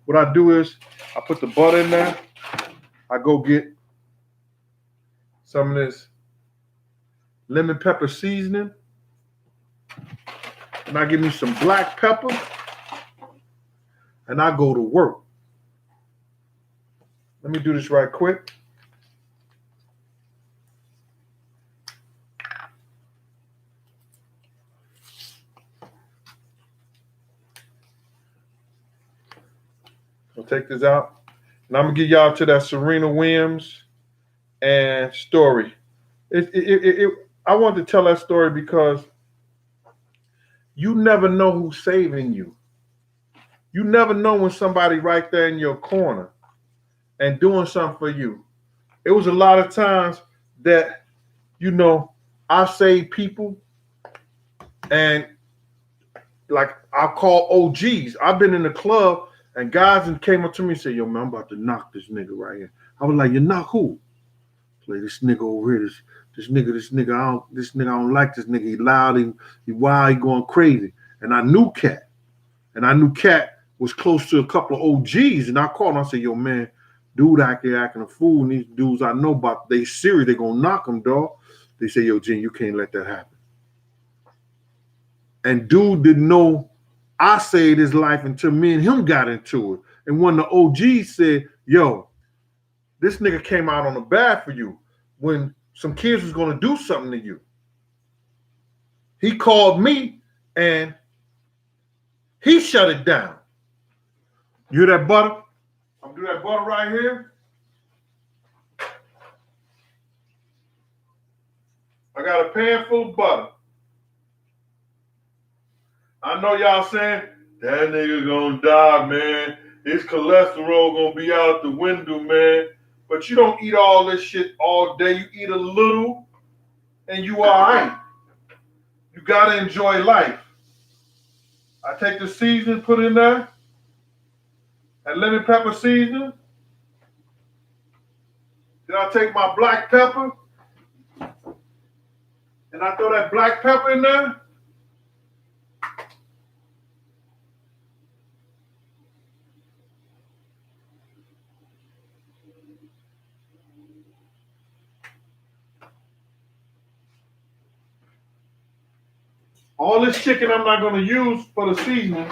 what I do is I put the butter in there. I go get some of this lemon pepper seasoning. And I give me some black pepper. And I go to work. Let me do this right quick. I'll take this out. And I'm going to get y'all to that Serena Williams and story. I want to tell that story because you never know who's saving you. You never know when somebody right there in your corner and doing something for you. It was a lot of times that, I saved people and like I call OGs. I've been in the club and guys came up to me and said, yo, man, I'm about to knock this nigga right here. I was like, you knock who? Like this nigga over here, this nigga, I don't like this nigga. He loud, he wild, he going crazy. And I knew Cat. And I knew Cat was close to a couple of OGs. And I called him, I said, yo, man, dude out there acting a fool. And these dudes I know about, they serious, they gonna knock him, dog. They say, yo, Jen, you can't let that happen. And dude didn't know I saved his life until me and him got into it. And when the OGs said, yo, this nigga came out on the bad for you when some kids was going to do something to you. He called me and he shut it down. You hear that butter? I'm going to do that butter right here. I got a pan full of butter. I know y'all saying, that nigga gonna die, man. His cholesterol gonna be out the window, man. But you don't eat all this shit all day. You eat a little and you all right. You gotta enjoy life. I take the seasoning, put in there, and lemon pepper seasoning. Then I take my black pepper and I throw that black pepper in there. All this chicken I'm not going to use for the seasoning,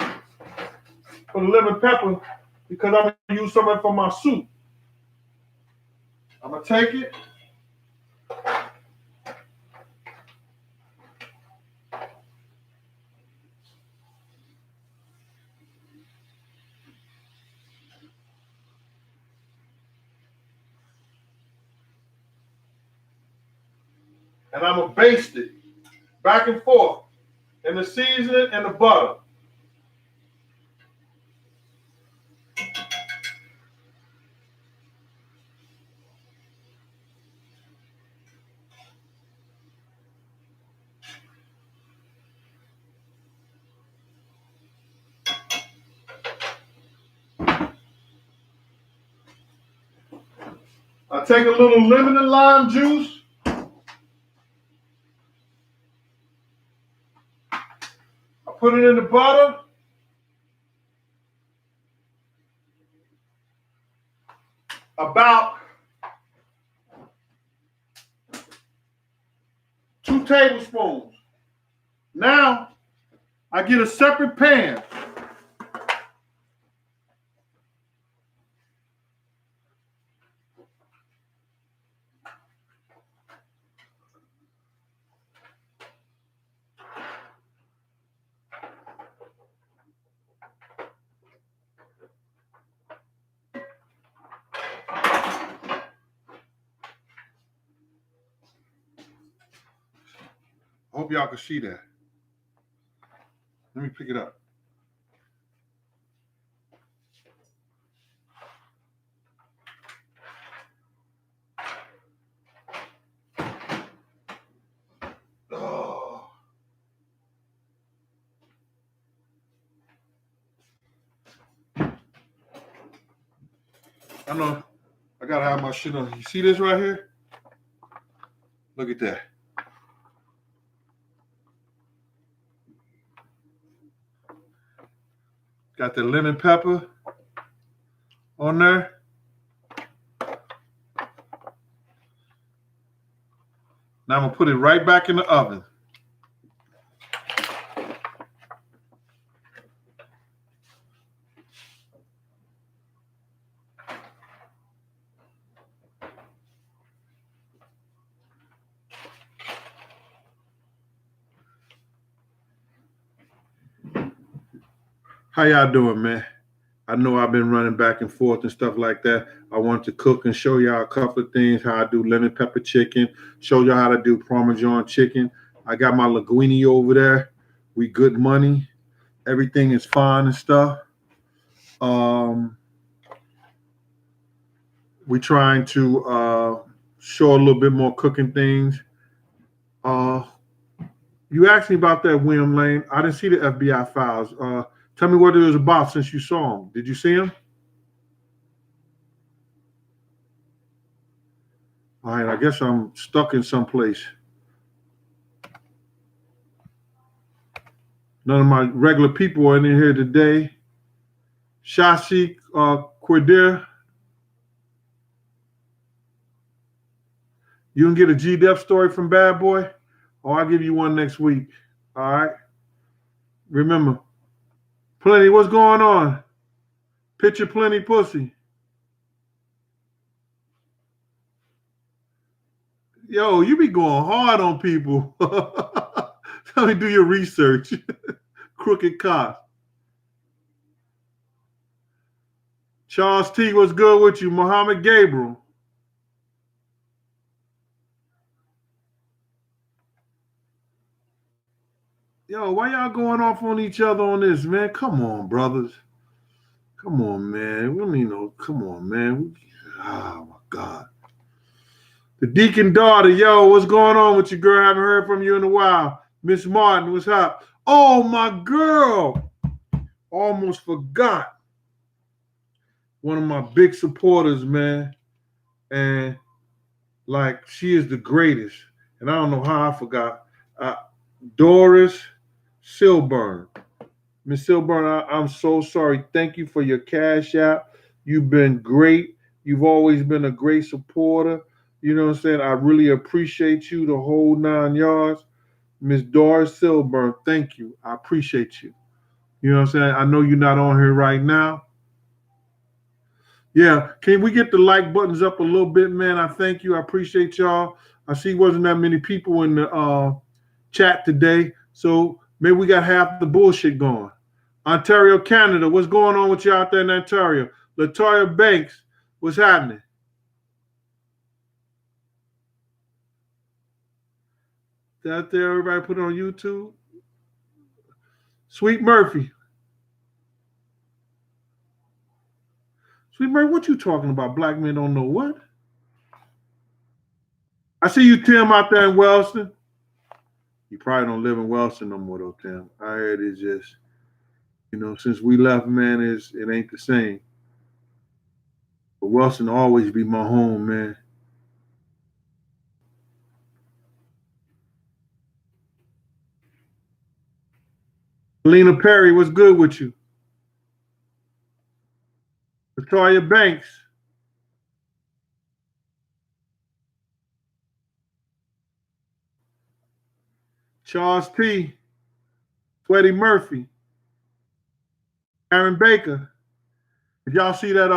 for the lemon pepper, because I'm going to use some of it for my soup. I'm going to take it. And I'm going to baste it back and forth in the seasoning and the butter. I take a little lemon and lime juice. I put it in the butter. About 2 tablespoons. Now, I get a separate pan. I hope y'all can see that. Let me pick it up. Oh. I know I gotta have my shit on. You see this right here? Look at that. Got the lemon pepper. on there. Now I'm going to put it right back in the oven. How y'all doing, man? I know I've been running back and forth and stuff like that. I want to cook and show y'all a couple of things, how I do lemon pepper chicken, show y'all how to do Parmesan chicken. I got my linguine over there. We good money. Everything is fine and stuff. We trying to show a little bit more cooking things. You asked me about that William Lane. I didn't see the FBI files. Tell me what it was about since you saw him. Did you see him? All right, I guess I'm stuck in someplace. None of my regular people are in here today. Shashi Quadir. You can get a G-Dep story from Bad Boy? Or I'll give you one next week. All right? Remember, Plenty, what's going on? Picture Plenty pussy. Yo, you be going hard on people. Tell me, do your research. Crooked cop. Charles T, what's good with you? Muhammad Gabriel. Yo, why y'all going off on each other on this, man? Come on, brothers. Come on, man. We don't need no, come on, man. Oh, my God. The Deacon daughter, yo, what's going on with you, girl? Haven't heard from you in a while. Miss Martin, what's up? Oh, my girl. Almost forgot. One of my big supporters, man. And, like, she is the greatest. And I don't know how I forgot. Doris Silburn. Miss Silburn, I'm so sorry. Thank you for your cash app. You've been great. You've always been a great supporter. You know what I'm saying? I really appreciate you the whole 9 yards. Miss Doris Silburn, thank you. I appreciate you. You know what I'm saying? I know you're not on here right now. Yeah, can we get the like buttons up a little bit, man? I thank you. I appreciate y'all. I see wasn't that many people in the chat today, so maybe we got half the bullshit going. Ontario, Canada, what's going on with you out there in Ontario? Latoya Banks, what's happening? Is that there? Everybody put it on YouTube. Sweet Murphy. Sweet Murphy, what you talking about? Black men don't know what? I see you, Tim, out there in Wellston. You probably don't live in Wellston no more, though, Tim. I heard it's just, you know, since we left, man, it ain't the same. But Wellston will always be my home, man. Lena Perry, what's good with you? Victoria Banks. Charles T. Sweaty Murphy. Aaron Baker. Did y'all see that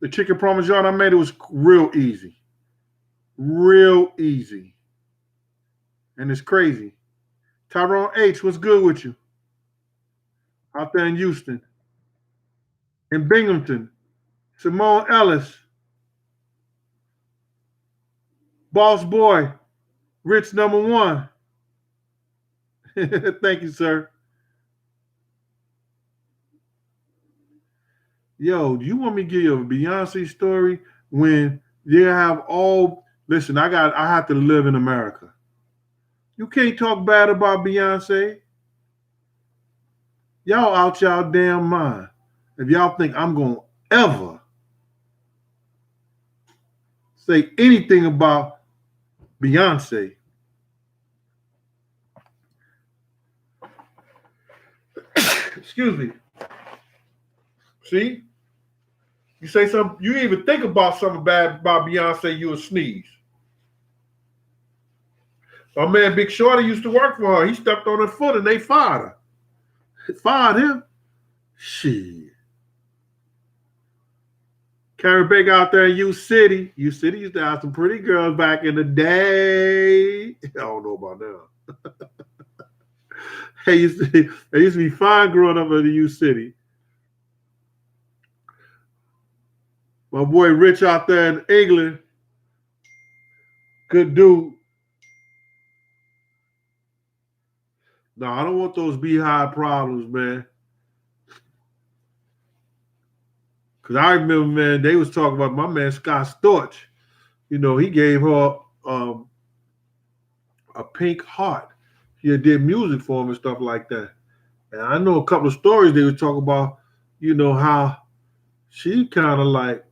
the chicken parmesan I made? It was real easy. Real easy. And it's crazy. Tyrone H, what's good with you? Out there in Houston. In Binghamton. Simone Ellis. Boss Boy. Rich number 1. Thank you, sir. Yo, do you want me to give you a Beyonce story when you have all, listen, I have to live in America. You can't talk bad about Beyonce. Y'all out y'all damn mind. If y'all think I'm going to ever say anything about Beyonce. Excuse me. See, you say something, you even think about something bad about Beyonce, you'll sneeze. My man Big Shorty used to work for her. He stepped on her foot and they fired her. Fired him. Shit. Carrie Baker out there in U City. U City used to have some pretty girls back in the day. I don't know about now. They used to be fine growing up in the U City. My boy Rich out there in England. Good dude. No, I don't want those beehive problems, man. Because I remember, man, they was talking about my man Scott Storch. You know, he gave her a pink heart. He did music for him and stuff like that. And I know a couple of stories they would talk about, you know, how she kind of like,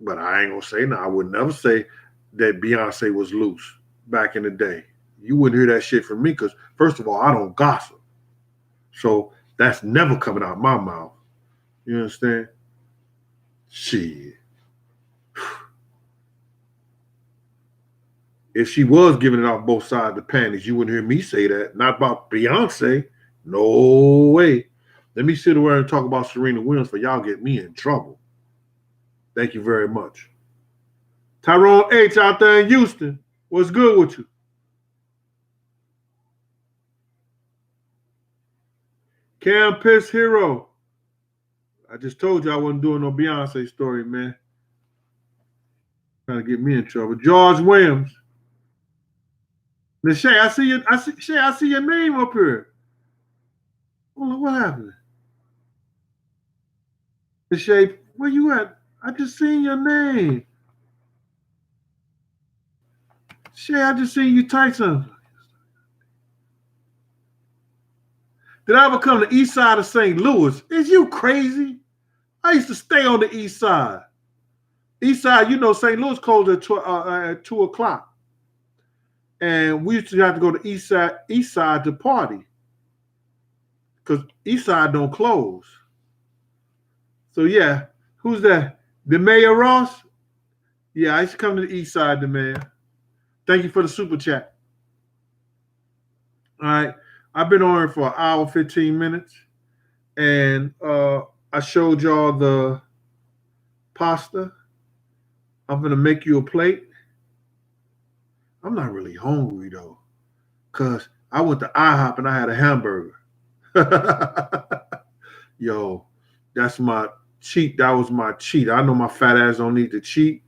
but I ain't gonna say no. I would never say that Beyonce was loose back in the day. You wouldn't hear that shit from me because, first of all, I don't gossip. So that's never coming out of my mouth. You understand? Shit. If she was giving it off both sides of the panties, you wouldn't hear me say that. Not about Beyonce. No way. Let me sit around and talk about Serena Williams for y'all get me in trouble. Thank you very much. Tyrone H out there in Houston. What's good with you? Cam Piss Hero. I just told you I wasn't doing no Beyonce story, man. Trying to get me in trouble. George Williams. Now, Shay, I see your name up here. Well, what happened? Shay, where you at? I just seen your name. Shay, I just seen you type something. Did I ever come to the east side of St. Louis? Is you crazy? I used to stay on the east side. East side, you know, St. Louis closed at 2 o'clock. And we used to have to go to east side to party. Because east side don't close. So, yeah. Who's that? The Mayor Ross? Yeah, I used to come to the east side, the mayor. Thank you for the super chat. All right. I've been on here for an hour, 15 minutes. And I showed y'all the pasta. I'm going to make you a plate. I'm not really hungry, though. Because I went to IHOP and I had a hamburger. Yo, that's my cheat. That was my cheat. I know my fat ass don't need to cheat.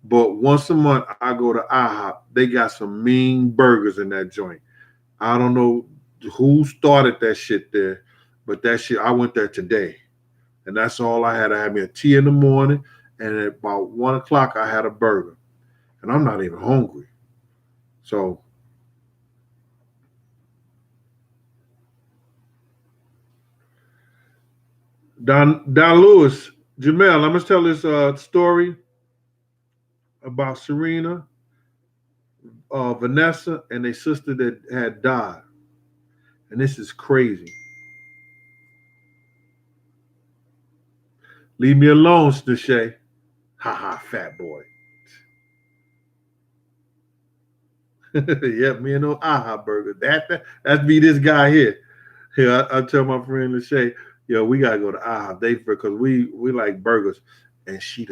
But once a month, I go to IHOP. They got some mean burgers in that joint. I don't know who started that shit there, but that shit, I went there today. And that's all I had. I had me a tea in the morning, and at about 1 o'clock, I had a burger. And I'm not even hungry. So, Don Lewis, Jamel, I must tell this story about Serena, Vanessa, and their sister that had died. And this is crazy. Leave me alone, Stashay. Ha ha, fat boy. Yep, me and no aha burger. That's me, this guy here. Here, I tell my friend Lachey, yo, we gotta go to IHOP. They because we like burgers, and she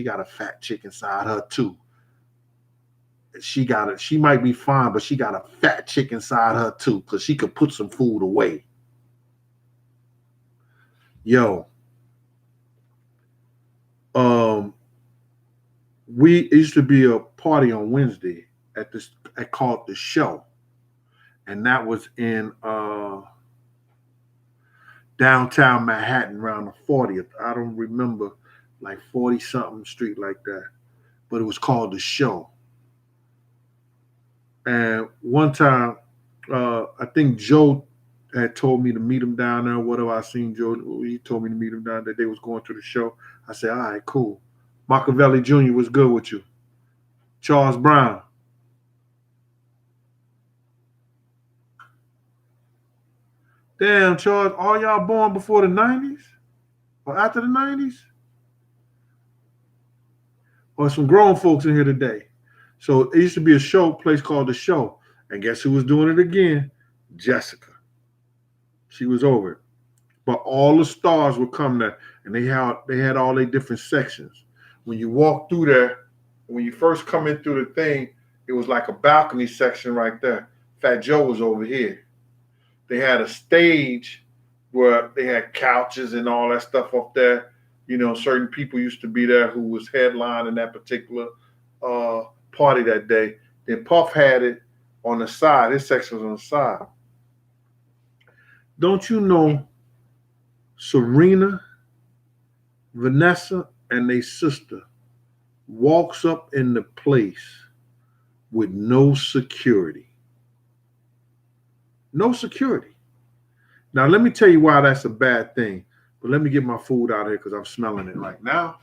got a fat chick inside her too. She might be fine, but she got a fat chick inside her too, because she could put some food away. Yo, it used to be a party on Wednesday at this I called the show, and that was in downtown Manhattan around the 40th. I don't remember, like 40 something street like that, but it was called the show. And one time, I think Joe had told me to meet him down there. Whatever, I seen Joe, he told me to meet him down there. They was going to the show. I said, all right, cool. Machiavelli Jr. was good with you. Charles Brown. Damn, Charles, all y'all born before the 90s? or after the 90s? Or some grown folks in here today. So it used to be a place called The Show. And guess who was doing it again? Jessica. She was over it. But all the stars would come there, and they had all their different sections. When you walk through there, when you first come in through the thing, it was like a balcony section right there. Fat Joe was over here. They had a stage where they had couches and all that stuff up there. You know, certain people used to be there who was headlining that particular party that day. Then Puff had it on the side. His section was on the side. Don't you know Serena, Vanessa, and their sister walks up in the place with no security? No security. Now, let me tell you why that's a bad thing. But let me get my food out of here because I'm smelling it right now.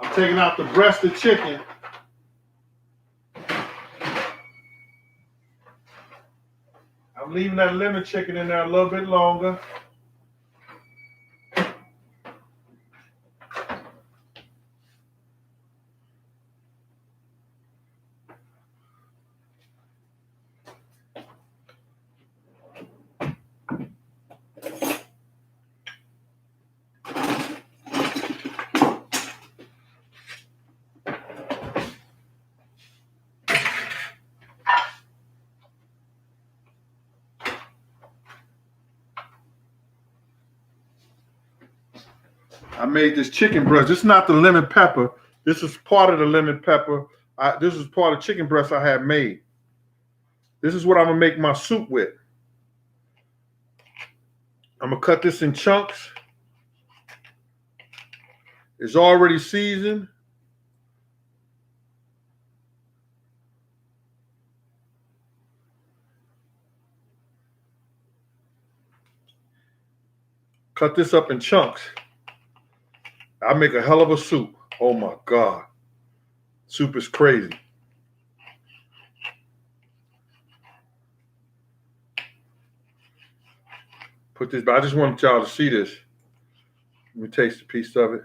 I'm taking out the breast of chicken. I'm leaving that lemon chicken in there a little bit longer. I made this chicken breast. This is not the lemon pepper. This is part of the lemon pepper. This is part of chicken breast I had made. This is what I'm going to make my soup with. I'm going to cut this in chunks. It's already seasoned. Cut this up in chunks. I make a hell of a soup. Oh my God. Soup is crazy. Put this, but I just want y'all to see this. Let me taste a piece of it.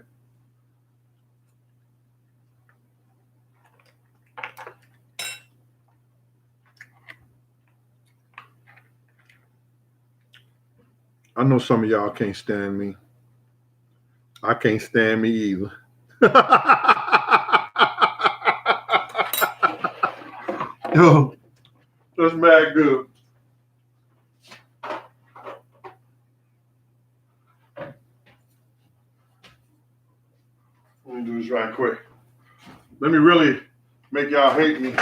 I know some of y'all can't stand me. I can't stand me either. Yo, that's mad good. Let me do this right quick. Let me really make y'all hate me.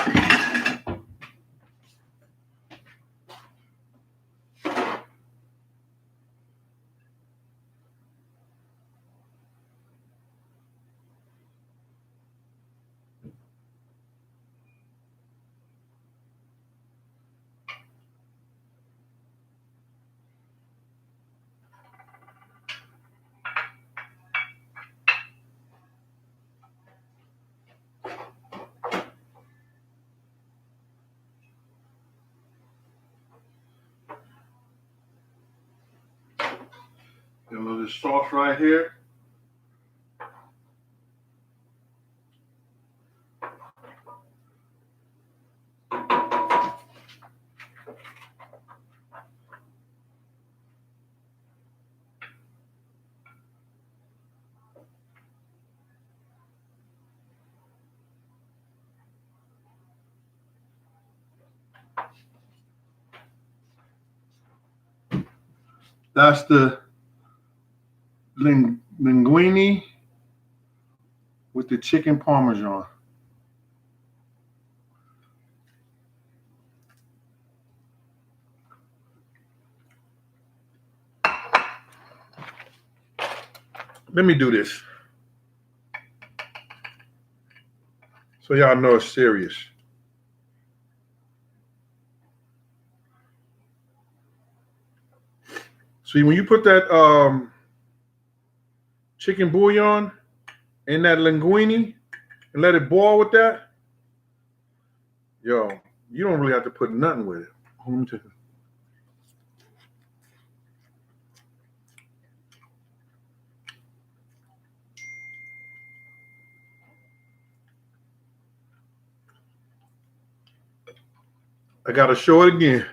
Get a little of this sauce right here. That's the linguine with the chicken parmesan. Let me do this. So y'all know it's serious. See, when you put that chicken bouillon in that linguine and let it boil with that, yo, you don't really have to put nothing with it. Let me take it. I gotta show it again.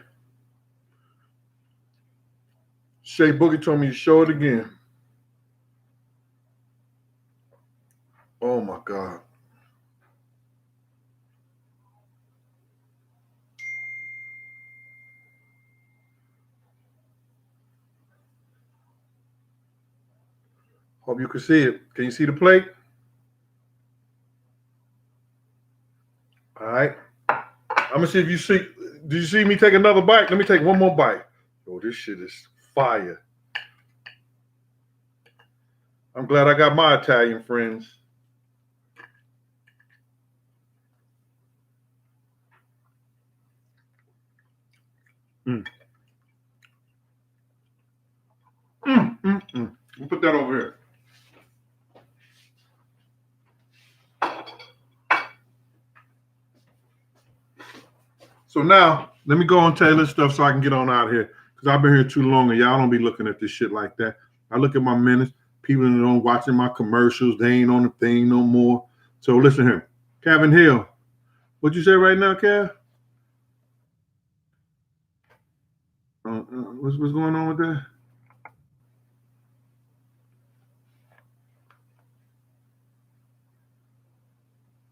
Shay Boogie told me to show it again. Oh my God. Hope you can see it. Can you see the plate? All right. I'm gonna see if you see. Did you see me take another bite? Let me take one more bite. Oh, this shit is fire. I'm glad I got my Italian friends. We'll put that over here. So now, let me go and tell you this stuff so I can get on out of here. Because I've been here too long and y'all don't be looking at this shit like that. I look at my minutes. People that don't watching my commercials. They ain't on the thing no more. So listen here. Kevin Hill. What you say right now, Kev? What's going on with that?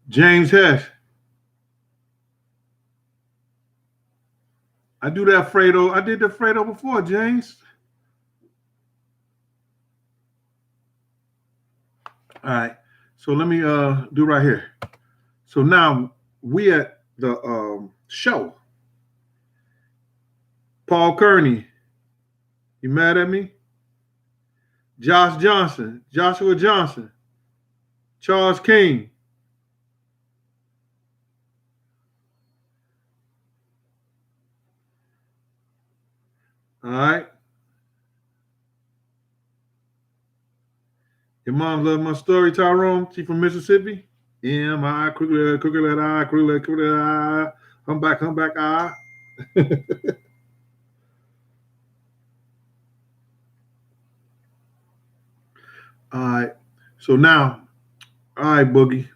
James Hess. I do that Fredo. I did the Fredo before, James. All right. So let me do right here. So now we at the show. Paul Kearney. You mad at me? Joshua Johnson. Charles King. All right. Your mom loved my story, Tyrone. She from Mississippi. M.I. Crooked eye. Humpback eye. All right. So now, all right, Boogie.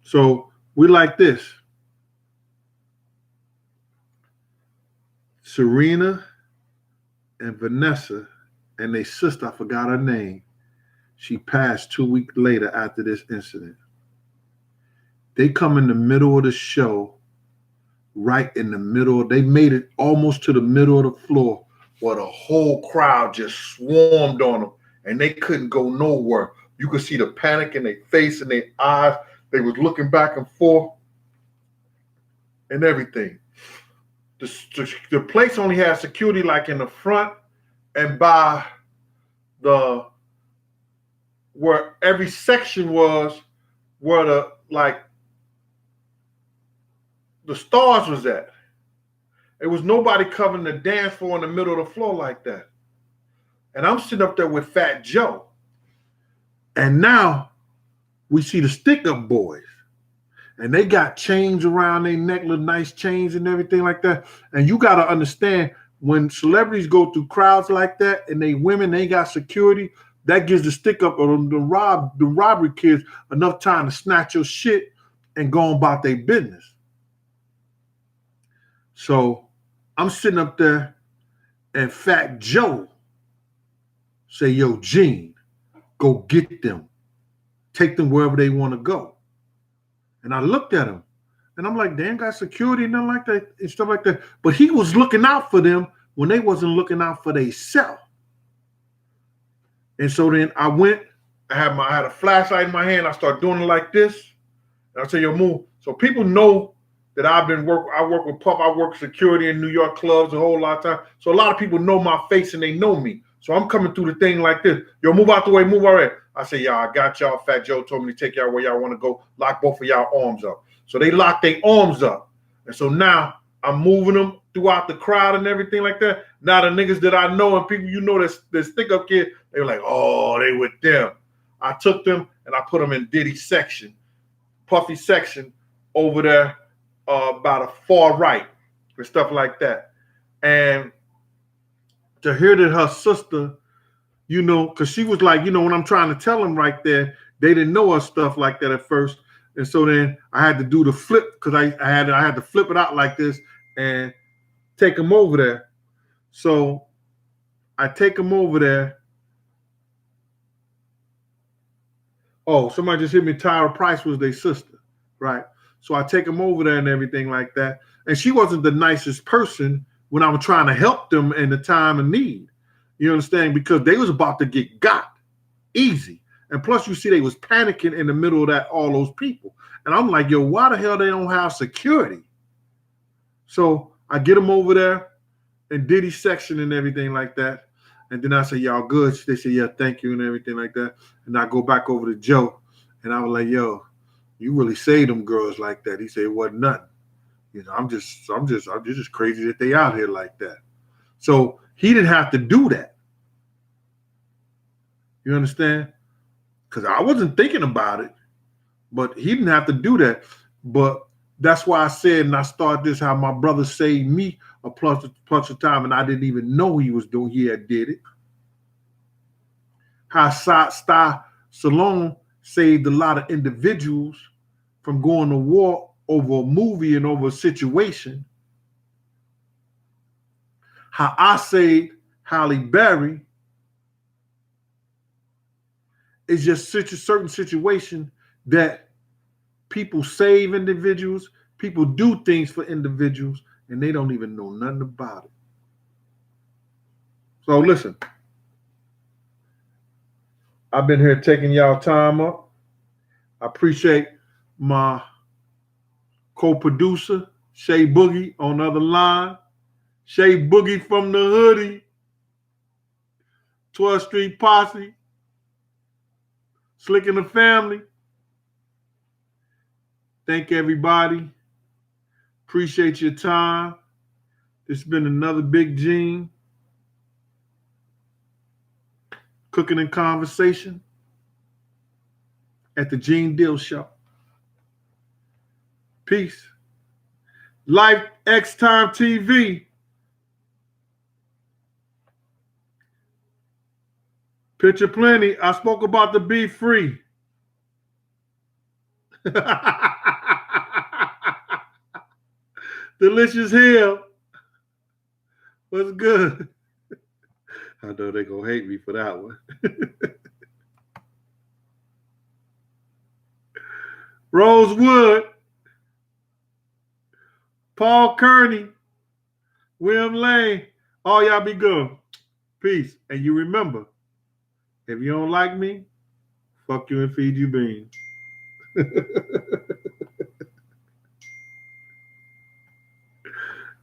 So we like this. Serena and Vanessa and their sister, I forgot her name. She passed 2 weeks later after this incident. They come in the middle of the show, right in the middle. They made it almost to the middle of the floor where the whole crowd just swarmed on them and they couldn't go nowhere. You could see the panic in their face and their eyes. They was looking back and forth and everything. The place only had security like in the front and by the where every section was, where the stars was at. It was nobody covering the dance floor in the middle of the floor like that. And I'm sitting up there with Fat Joe. And now we see the stick-up boys. And they got chains around their neck, little nice chains and everything like that. And you got to understand, when celebrities go through crowds like that and they got security, that gives the stick-up or the robbery kids enough time to snatch your shit and go on about their business. So I'm sitting up there and Fat Joe say, yo, Gene, go get them. Take them wherever they want to go. And I looked at him and I'm like, they ain't got security and nothing like that and stuff like that. But he was looking out for them when they wasn't looking out for themselves. And so then I went, I had a flashlight in my hand. I started doing it like this. And I say, yo, move. So people know that I work with Puff. I work security in New York clubs a whole lot of time. So a lot of people know my face and they know me. So I'm coming through the thing like this. Yo, move out the way, move already. I say, y'all, I got y'all. Fat Joe told me to take y'all where y'all want to go. Lock both of y'all arms up. So they lock their arms up. And so now I'm moving them throughout the crowd and everything like that. Now the niggas that I know and people that stick up kid, they were like, oh, they with them. I took them and I put them in Diddy's section, Puffy section over there about a far right and stuff like that. And to hear that her sister, because she was like, when I'm trying to tell them right there, they didn't know her stuff like that at first. And so then I had to do the flip because I had to flip it out like this and take them over there. So I take them over there. Oh, somebody just hit me. Tyra Price was their sister, right? So I take them over there and everything like that. And she wasn't the nicest person when I was trying to help them in the time of need. You understand? Because they was about to get got easy. And plus, you see, they was panicking in the middle of all those people. And I'm like, yo, why the hell they don't have security? So I get them over there in Diddy's section and everything like that. And then I say, y'all good? They say, yeah, thank you and everything like that. And I go back over to Joe. And I was like, yo, you really say them girls like that. He said, it wasn't nothing. I'm just crazy that they out here like that. So he didn't have to do that. You understand? Because I wasn't thinking about it, but he didn't have to do that. But that's why I said, and I started this, how my brother saved me a bunch of time, and I didn't even know he had did it. How Stallone saved a lot of individuals from going to war over a movie and over a situation. How I saved Halle Berry is just such a certain situation that people save individuals, people do things for individuals, and they don't even know nothing about it. So listen, I've been here taking y'all time up. I appreciate my co-producer, Shay Boogie, on the other line. Shay Boogie from the hoodie, 12th Street Posse, Slick and the family. Thank everybody. Appreciate your time. This has been another Big Gene Cooking and Conversation at the Gene Deal Show. Peace. Life X Time TV. Picture plenty. I spoke about the Be Free. Delicious Hill. What's good? I know they're going to hate me for that one. Rosewood. Paul Kearney. William Lane. All y'all be good. Peace. And you remember, if you don't like me, fuck you and feed you beans.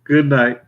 Good night.